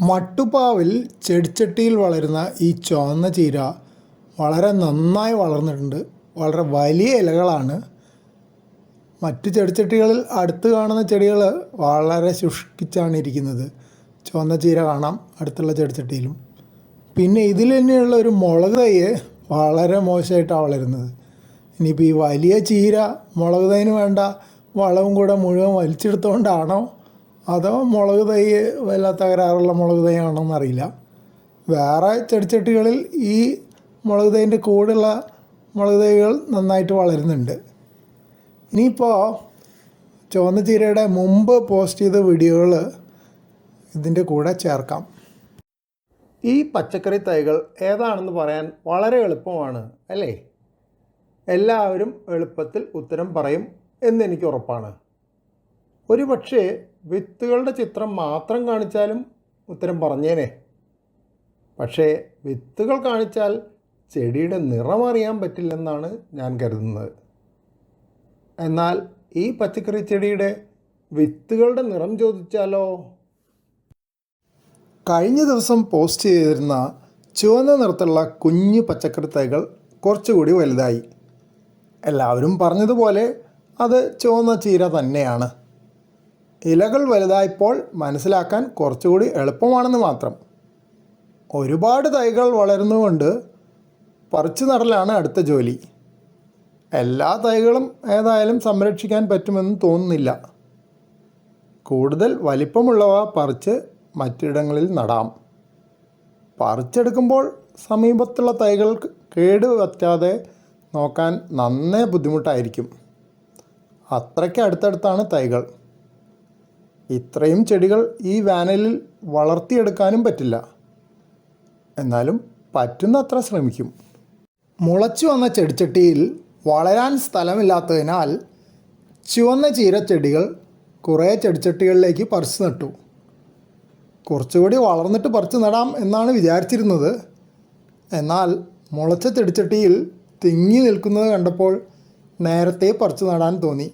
മട്ടുപ്പാവിൽ ചെടിച്ചട്ടിയിൽ വളരുന്ന ഈ ചുവന്ന ചീര വളരെ നന്നായി വളർന്നിട്ടുണ്ട്. വളരെ വലിയ ഇലകളാണ്. മറ്റു ചെടിച്ചട്ടികളിൽ അടുത്ത് കാണുന്ന ചെടികൾ വളരെ ശുഷ്കിച്ചാണ് ഇരിക്കുന്നത്. ചുവന്ന ചീര കാണാം അടുത്തുള്ള ചെടിച്ചട്ടിയിലും. പിന്നെ ഇതിൽ തന്നെയുള്ള ഒരു മുളക് തൈ വളരെ മോശമായിട്ടാണ് വളരുന്നത്. ഇനിയിപ്പോൾ ഈ വലിയ ചീര മുളക് തൈന് വേണ്ട വളവും കൂടെ മുഴുവൻ വലിച്ചെടുത്തുകൊണ്ടാണോ അതോ മുളക് തൈ വല്ല തകരാറുള്ള മുളക് തൈ ആണോ എന്നറിയില്ല. വേറെ ചെടിച്ചട്ടികളിൽ ഈ മുളക് തൈൻ്റെ കൂടെയുള്ള മുളക് തൈകൾ നന്നായിട്ട് വളരുന്നുണ്ട്. ഇനിയിപ്പോൾ ചുവന്ന ചീരയുടെ മുമ്പ് പോസ്റ്റ് ചെയ്ത വീഡിയോകൾ ഇതിൻ്റെ കൂടെ ചേർക്കാം. ഈ പച്ചക്കറി തൈകൾ ഏതാണെന്ന് പറയാൻ വളരെ എളുപ്പമാണ് അല്ലേ? എല്ലാവരും എളുപ്പത്തിൽ ഉത്തരം പറയും എന്നെനിക്ക് ഉറപ്പാണ്. ഒരു പക്ഷേ വിത്തുകളുടെ ചിത്രം മാത്രം കാണിച്ചാലും ഉത്തരം പറഞ്ഞേനെ. പക്ഷേ വിത്തുകൾ കാണിച്ചാൽ ചെടിയുടെ നിറം അറിയാൻ പറ്റില്ലെന്നാണ് ഞാൻ കരുതുന്നത്. എന്നാൽ ഈ പച്ചക്കറി ചെടിയുടെ വിത്തുകളുടെ നിറം ചോദിച്ചാലോ? കഴിഞ്ഞ ദിവസം പോസ്റ്റ് ചെയ്തിരുന്ന ചുവന്ന നിറത്തുള്ള കുഞ്ഞു പച്ചക്കറി തൈകൾ കുറച്ചുകൂടി വലുതായി. എല്ലാവരും പറഞ്ഞതുപോലെ അത് ചുവന്ന ചീര തന്നെയാണ്. ഇലകൾ വലുതായപ്പോൾ മനസ്സിലാക്കാൻ കുറച്ചുകൂടി എളുപ്പമാണെന്ന് മാത്രം. ഒരുപാട് തൈകൾ വളരുന്നതുകൊണ്ട് പറിച്ചു നടലാണ് അടുത്ത ജോലി. എല്ലാ തൈകളും ഏതായാലും സംരക്ഷിക്കാൻ പറ്റുമെന്ന് തോന്നുന്നില്ല. കൂടുതൽ വലിപ്പമുള്ളവ പറിച്ച് മറ്റിടങ്ങളിൽ നടാം. പറിച്ചെടുക്കുമ്പോൾ സമീപത്തുള്ള തൈകൾ കേടുപറ്റാതെ നോക്കാൻ നന്നേ ബുദ്ധിമുട്ടായിരിക്കും. അത്രയ്ക്ക് അടുത്തടുത്താണ് തൈകൾ. ഇത്രയും ചെടികൾ ഈ വേനലിൽ വളർത്തിയെടുക്കാനും പറ്റില്ല. എന്നാലും പറ്റുന്നത്ര ശ്രമിക്കും. മുളച്ചു വന്ന ചെടിച്ചട്ടിയിൽ വളരാൻ സ്ഥലമില്ലാത്തതിനാൽ ചുവന്ന ചീരച്ചെടികൾ കുറേ ചെടിച്ചട്ടികളിലേക്ക് പറിച്ചു നട്ടു. കുറച്ചുകൂടി വളർന്നിട്ട് പറിച്ചു നടാം എന്നാണ് വിചാരിച്ചിരുന്നത്. എന്നാൽ മുളച്ച ചെടിച്ചട്ടിയിൽ തിങ്ങി നിൽക്കുന്നത് കണ്ടപ്പോൾ നേരത്തെ പറിച്ചു നടാൻ തോന്നി.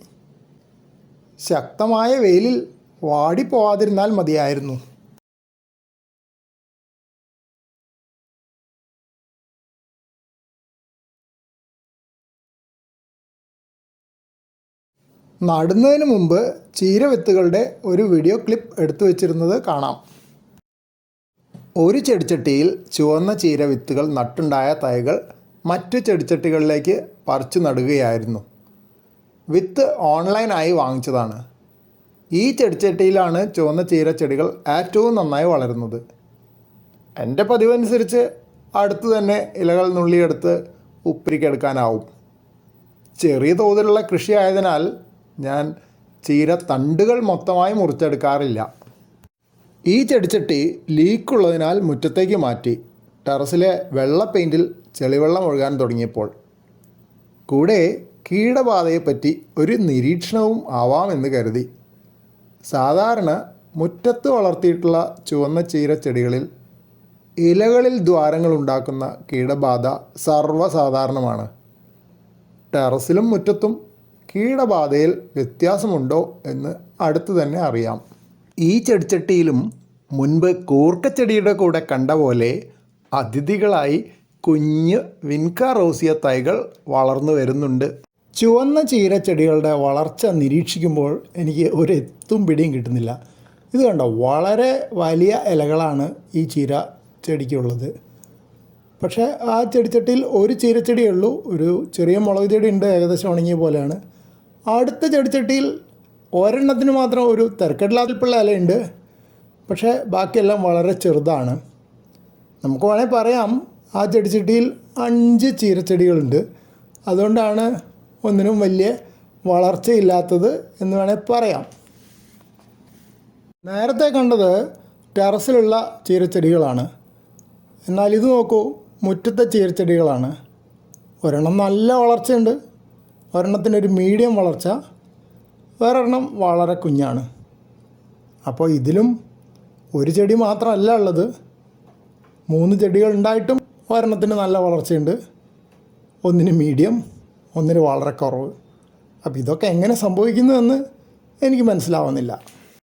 ശക്തമായ വെയിലിൽ വാടിപ്പോവാതിരുന്നാൽ മതിയായിരുന്നു. നടുന്നതിന് മുമ്പ് ചീര വിത്തുകളുടെ ഒരു വീഡിയോ ക്ലിപ്പ് എടുത്തു വച്ചിരുന്നത് കാണാം. ഒരു ചെടിച്ചട്ടിയിൽ ചുവന്ന ചീര വിത്തുകൾ നട്ടുണ്ടായ തൈകൾ മറ്റു ചെടിച്ചട്ടികളിലേക്ക് പറിച്ചു നടുകയായിരുന്നു. വിത്ത് ഓൺലൈനായി വാങ്ങിച്ചതാണ്. ഈ ചെടിച്ചട്ടിയിലാണ് ചുവന്ന ചീര ചെടികൾ ഏറ്റവും നന്നായി വളരുന്നത്. എൻ്റെ പതിവനുസരിച്ച് അടുത്ത് തന്നെ ഇലകൾ നുള്ളിയെടുത്ത് ഉപ്പരിക്കെടുക്കാനാവും. ചെറിയ തോതിലുള്ള കൃഷി ആയതിനാൽ ഞാൻ ചീര തണ്ടുകൾ മൊത്തമായി മുറിച്ചെടുക്കാറില്ല. ഈ ചെടിച്ചട്ടി ലീക്കുള്ളതിനാൽ മുറ്റത്തേക്ക് മാറ്റി. ടെറസിലെ വെള്ള പെയിൻറ്റിൽ ചെളിവെള്ളം ഒഴുകാൻ തുടങ്ങിയപ്പോൾ കൂടെ കീടബാധയെപ്പറ്റി ഒരു നിരീക്ഷണവും ആവാമെന്ന് കരുതി. സാധാരണ മുറ്റത്ത് വളർത്തിയിട്ടുള്ള ചുവന്ന ചീര ചെടികളിൽ ഇലകളിൽ ദ്വാരങ്ങളുണ്ടാക്കുന്ന കീടബാധ സർവ്വസാധാരണമാണ്. ടെറസിലും മുറ്റത്തും കീടബാധയിൽ വ്യത്യാസമുണ്ടോ എന്ന് അടുത്ത് തന്നെ അറിയാം. ഈ ചെടിച്ചട്ടിയിലും മുൻപ് കൂർക്കച്ചെടിയുടെ കൂടെ കണ്ട പോലെ അതിഥികളായി കുഞ്ഞ് വിൻക റോസിയ തൈകൾ വളർന്നു വരുന്നുണ്ട്. ചുവന്ന ചീരച്ചെടികളുടെ വളർച്ച നിരീക്ഷിക്കുമ്പോൾ എനിക്ക് ഒരു എത്തും പിടിയും കിട്ടുന്നില്ല. ഇത് കണ്ടോ, വളരെ വലിയ ഇലകളാണ് ഈ ചീര ചെടിക്കുള്ളത്. പക്ഷേ ആ ചെടിച്ചട്ടിയിൽ ഒരു ചീരച്ചെടിയേ ഉള്ളൂ. ഒരു ചെറിയ മുളക് ചെടി ഉണ്ട്, ഏകദേശം ഉണങ്ങിയ പോലെയാണ്. അടുത്ത ചെടിച്ചട്ടിയിൽ ഒരെണ്ണത്തിന് മാത്രം ഒരു തിരക്കെട്ടിലാതിൽപ്പുള്ള ഇലയുണ്ട്. പക്ഷേ ബാക്കിയെല്ലാം വളരെ ചെറുതാണ്. നമുക്ക് വേണമെങ്കിൽ പറയാം ആ ചെടിച്ചട്ടിയിൽ 5 ചീരച്ചെടികളുണ്ട്. അതുകൊണ്ടാണ് ഒന്നിനും വലിയ വളർച്ചയില്ലാത്തത് എന്ന് വേണമെങ്കിൽ പറയാം. നേരത്തെ കണ്ടത് ടെറസിലുള്ള ചീരച്ചെടികളാണ്. എന്നാൽ ഇത് നോക്കൂ, മുറ്റത്തെ ചീരച്ചെടികളാണ്. ഒരെണ്ണം നല്ല വളർച്ചയുണ്ട്, ഒരെണ്ണത്തിനൊരു മീഡിയം വളർച്ച, വേറൊരെണ്ണം വളരെ കുഞ്ഞാണ്. അപ്പോൾ ഇതിലും ഒരു ചെടി മാത്രമല്ല ഉള്ളത്. 3 ചെടികൾ ഉണ്ടായിട്ടും ഒരെണ്ണത്തിന് നല്ല വളർച്ചയുണ്ട്, ഒന്നിന് മീഡിയം, ഒന്നിന് വളരെ കുറവ്. അപ്പോൾ ഇതൊക്കെ എങ്ങനെ സംഭവിക്കുന്നുവെന്ന് എനിക്ക് മനസ്സിലാവുന്നില്ല.